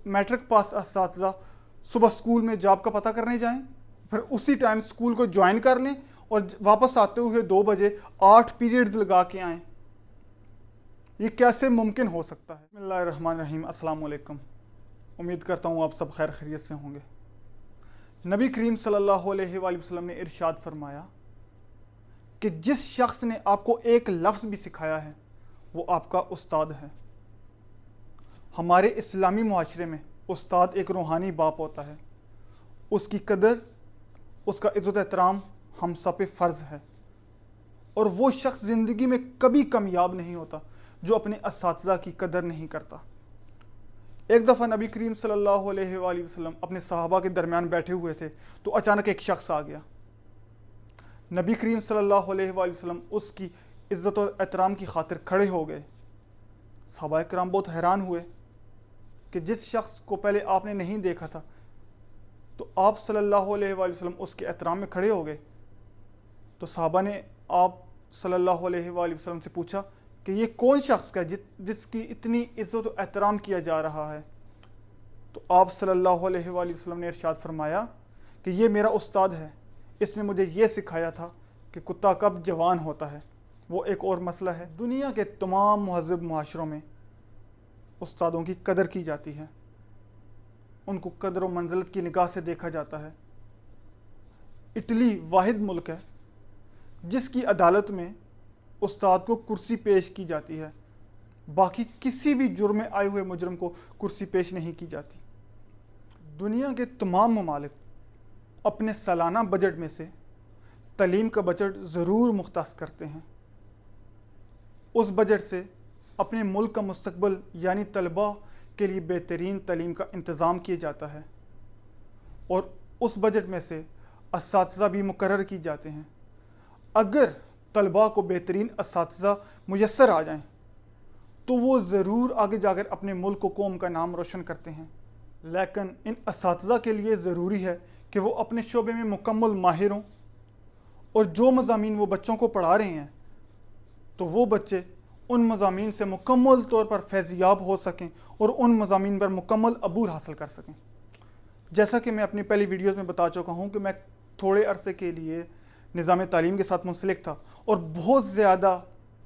Matric pass असातिज़ा सुबह school में job का पता करने जाएं, फिर उसी टाइम स्कूल को ज्वाइन कर लें और वापस आते हुए 2 बजे 8 पीरियड्स लगा के आएँ। ये कैसे मुमकिन हो सकता है? बिस्मिल्लाहिर्रहमानिर्रहीम, अस्सलाम वालेकुम। उम्मीद करता हूँ आप सब खैर खैरियत से होंगे। नबी करीम सल्लल्लाहु अलैहि वसल्लम ने इरशाद फरमाया कि जिस शख्स ने आपको एक लफ्ज़ भी सिखाया है वो आपका उस्ताद है। हमारे इस्लामी मुआशरे में उस्ताद एक रूहानी बाप होता है। उसकी कदर, उसका इज़्ज़त एहतराम हम सब पे फ़र्ज़ है। और वो शख्स ज़िंदगी में कभी कामयाब नहीं होता जो अपने असातिज़ा की कदर नहीं करता। एक दफ़ा नबी करीम सल्लल्लाहु अलैहि वसल्लम अपने सहाबा के दरमियान बैठे हुए थे तो अचानक एक शख्स आ गया। नबी करीम सल्लल्लाहु अलैहि वसल्लम उसकी इज़्ज़त और एहतराम की खातिर खड़े हो गए। सहाबा किराम बहुत हैरान हुए कि जिस शख्स को पहले आपने नहीं देखा था तो आप सल्लल्लाहु अलैहि वसल्लम उसके एहतराम में खड़े हो गए। तो सहाबा ने आप सल्लल्लाहु अलैहि वसल्लम से पूछा कि ये कौन शख्स है जिसकी इतनी इज़्ज़त और एहतराम किया जा रहा है? तो आप सल्लल्लाहु अलैहि वसल्लम ने इरशाद फरमाया कि ये मेरा उस्ताद है, इसने मुझे ये सिखाया था कि कुत्ता कब जवान होता है। वो एक और मसला है। दुनिया के तमाम महज़ब मुआशरों में उस्तादों की कदर की जाती है, उनको कदर व मंज़िलत की निगाह से देखा जाता है। इटली वाहिद मुल्क है जिसकी अदालत में उस्ताद को कुर्सी पेश की जाती है, बाकी किसी भी जुर्म में आए हुए मुजरम को कुर्सी पेश नहीं की जाती। दुनिया के तमाम ममालिक अपने सालाना बजट में से तालीम का बजट ज़रूर मुख्तस करते हैं। उस बजट से अपने मुल्क का मुस्तकबिल यानी तलबा के लिए बेहतरीन तालीम का इंतज़ाम किया जाता है और उस बजट में से असातिज़ा भी मुकर्रर की जाते हैं। अगर तलबा को बेहतरीन असातिज़ा मुयस्सर आ जाएं तो वो ज़रूर आगे जाकर अपने मुल्क को कौम का नाम रोशन करते हैं। लेकिन इन असातिज़ा के लिए ज़रूरी है कि वो अपने शोबे में मुकम्मल माहिर हों और जो मज़ामीन वो बच्चों को पढ़ा रहे हैं तो वो बच्चे उन मज़ामीन से मुकम्मल तौर पर फैज़याब हो सकें और उन मज़ामीन पर मुकम्मल अबूर हासिल कर सकें। जैसा कि मैं अपनी पहली वीडियोज़ में बता चुका हूँ कि मैं थोड़े अरसे के लिए निज़ाम तालीम के साथ मुंसलिक था और बहुत ज़्यादा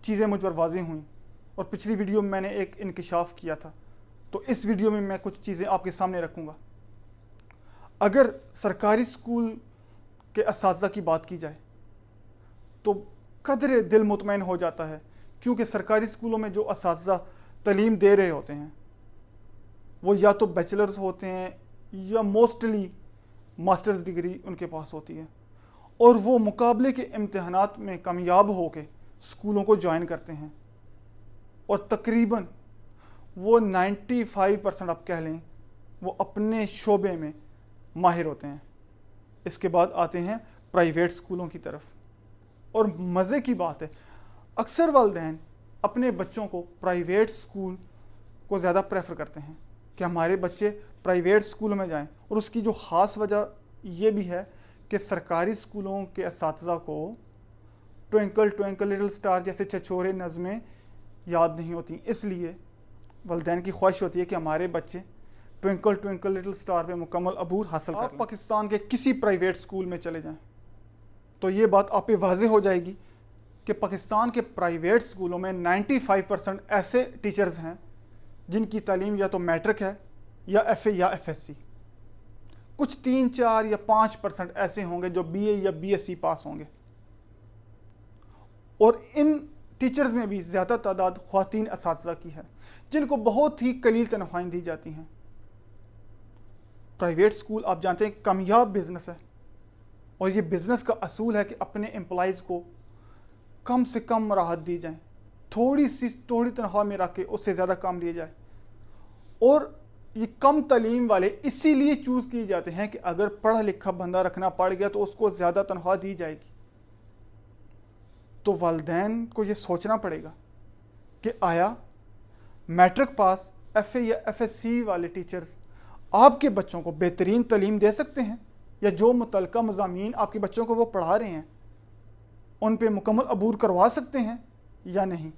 चीज़ें मुझ पर वाज़ेह हुई और पिछली वीडियो में मैंने एक इंकिशाफ किया था, तो इस वीडियो में मैं कुछ चीज़ें आपके सामने रखूँगा। अगर सरकारी स्कूल के असातिज़ा की बात की जाए तो कदरे दिल मुतमईन हो जाता है, क्योंकि सरकारी स्कूलों में जो असातिज़ा तालीम दे रहे होते हैं वो या तो बैचलर्स होते हैं या मोस्टली मास्टर्स डिग्री उनके पास होती है और वो मुकाबले के इम्तिहानात में कामयाब होकर स्कूलों को ज्वाइन करते हैं और तकरीबन वो 95% आप कह लें वो अपने शोबे में माहिर होते हैं। इसके बाद आते हैं प्राइवेट स्कूलों की तरफ और मज़े की बात है अक्सर वालिदैन अपने बच्चों को प्राइवेट स्कूल को ज़्यादा प्रेफर करते हैं कि हमारे बच्चे प्राइवेट स्कूलों में जाएं, और उसकी जो ख़ास वजह ये भी है कि सरकारी स्कूलों के असातिज़ा को ट्विंकल ट्विंकल लिटिल स्टार जैसे छछोरे नज़में याद नहीं होती, इसलिए वालिदैन की ख्वाहिश होती है कि हमारे बच्चे ट्विंकल ट्विंकल लिटिल स्टार पे मुकम्मल अबूर हासिल कर लें। पाकिस्तान के किसी प्राइवेट स्कूल में चले जाएं तो ये बात आप पे वाज़ेह हो जाएगी कि पाकिस्तान के प्राइवेट स्कूलों में 95% ऐसे टीचर्स हैं जिनकी तालीम या तो मैट्रिक है या FA या FSC। कुछ 3-4 या 5% ऐसे होंगे जो BA या BSc पास होंगे और इन टीचर्स में भी ज़्यादा तादाद ख्वातीन असातिज़ा की है जिनको बहुत ही कलील तनख्वाहें दी जाती हैं। प्राइवेट स्कूल आप जानते हैं कामयाब बिजनेस है और ये बिज़नेस का असूल है कि अपने एम्प्लॉइज़ को कम से कम राहत दी जाए, थोड़ी तनख्वाह में रख के उससे ज़्यादा काम लिए जाए। और ये कम तालीम वाले इसीलिए चूज़ किए जाते हैं कि अगर पढ़ा लिखा बंदा रखना पड़ गया तो उसको ज़्यादा तनख्वाह दी जाएगी। तो वालिदैन को ये सोचना पड़ेगा कि आया मैट्रिक पास FA या FSC वाले टीचर्स आपके बच्चों को बेहतरीन तालीम दे सकते हैं, या जो मुतलका मज़ामीन आपके बच्चों को वो पढ़ा रहे हैं उन पे मुकम्मल अबूर करवा सकते हैं या नहीं।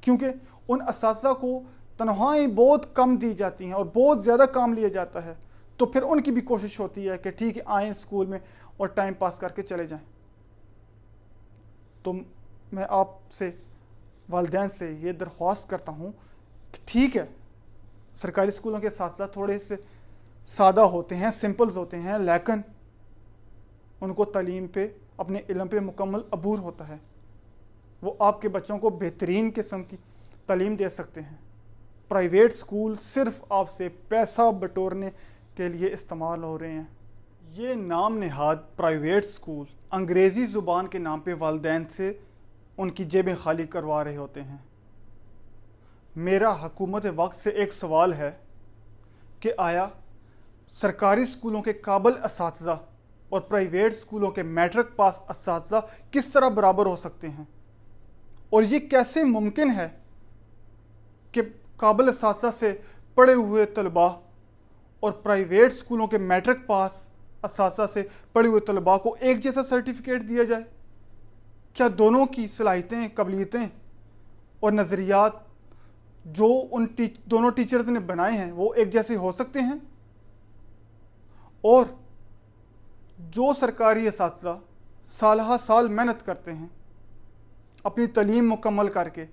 क्योंकि उन असातिज़ा को तनख्वाहें बहुत कम दी जाती हैं और बहुत ज़्यादा काम लिया जाता है, तो फिर उनकी भी कोशिश होती है कि ठीक है आएँ स्कूल में और टाइम पास करके चले जाएं। तो मैं आपसे, वालिदैन से ये दरख्वास्त करता हूँ कि ठीक है सरकारी स्कूलों के साथ साथ थोड़े से सादा होते हैं, सिंपल्स होते हैं, लेकिन उनको तालीम पे, अपने इल्म पे मुकम्मल अबूर होता है। वो आपके बच्चों को बेहतरीन किस्म की तालीम दे सकते हैं। प्राइवेट स्कूल सिर्फ आपसे पैसा बटोरने के लिए इस्तेमाल हो रहे हैं। ये नाम नहाद प्राइवेट स्कूल अंग्रेज़ी ज़ुबान के नाम पे वालिदैन से उनकी जेबें खाली करवा रहे होते हैं। मेरा हुकूमत वक्त से एक सवाल है कि आया सरकारी स्कूलों के काबिल असातिज़ा और प्राइवेट स्कूलों के मैट्रिक पास असातिज़ा किस तरह बराबर हो सकते हैं, और ये कैसे मुमकिन है कि काबिल असातिज़ा से पढ़े हुए तलबा और प्राइवेट स्कूलों के मैट्रिक पास असातिज़ा से पढ़े हुए तलबा को एक जैसा सर्टिफिकेट दिया जाए? क्या दोनों की सलाहियतें, काबिलियतें और नज़रियात जो दोनों टीचर्स ने बनाए हैं वो एक जैसे हो सकते हैं? और जो सरकारी असातिज़ा साल साल मेहनत करते हैं अपनी तालीम मुकम्मल करके,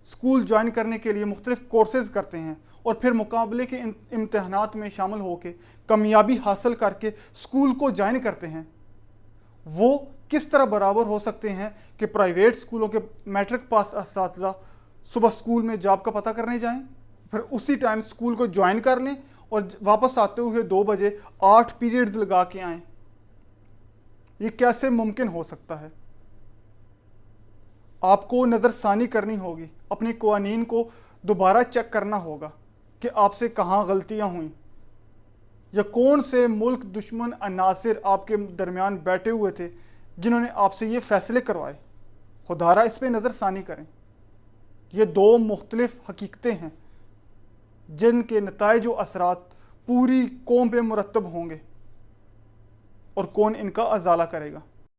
स्कूल ज्वाइन करने के लिए मुख्तलिफ कोर्सेज़ करते हैं और फिर मुकाबले के इम्तहानात में शामिल होकर कामयाबी हासिल करके स्कूल को ज्वाइन करते हैं, वो किस तरह बराबर हो सकते हैं कि प्राइवेट स्कूलों के मैट्रिक पास असातिज़ा सुबह स्कूल में जॉब का पता करने जाएं, फिर उसी टाइम स्कूल को ज्वाइन कर लें और वापस आते हुए 2 बजे 8 पीरियड्स लगा के आएँ? ये कैसे मुमकिन हो सकता है? आपको नज़रसानी करनी होगी, अपने कवानीन को दोबारा चेक करना होगा कि आपसे कहाँ गलतियाँ हुई, या कौन से मुल्क दुश्मन अनासिर आपके दरमियान बैठे हुए थे जिन्होंने आपसे ये फ़ैसले करवाए। खुदारा इस पर नज़रसानी करें। ये 2 मुख्तलिफ हकीकतें हैं जिनके नताइज व असरात पूरी कौम पे मुरतब होंगे, और कौन इनका अजाला करेगा।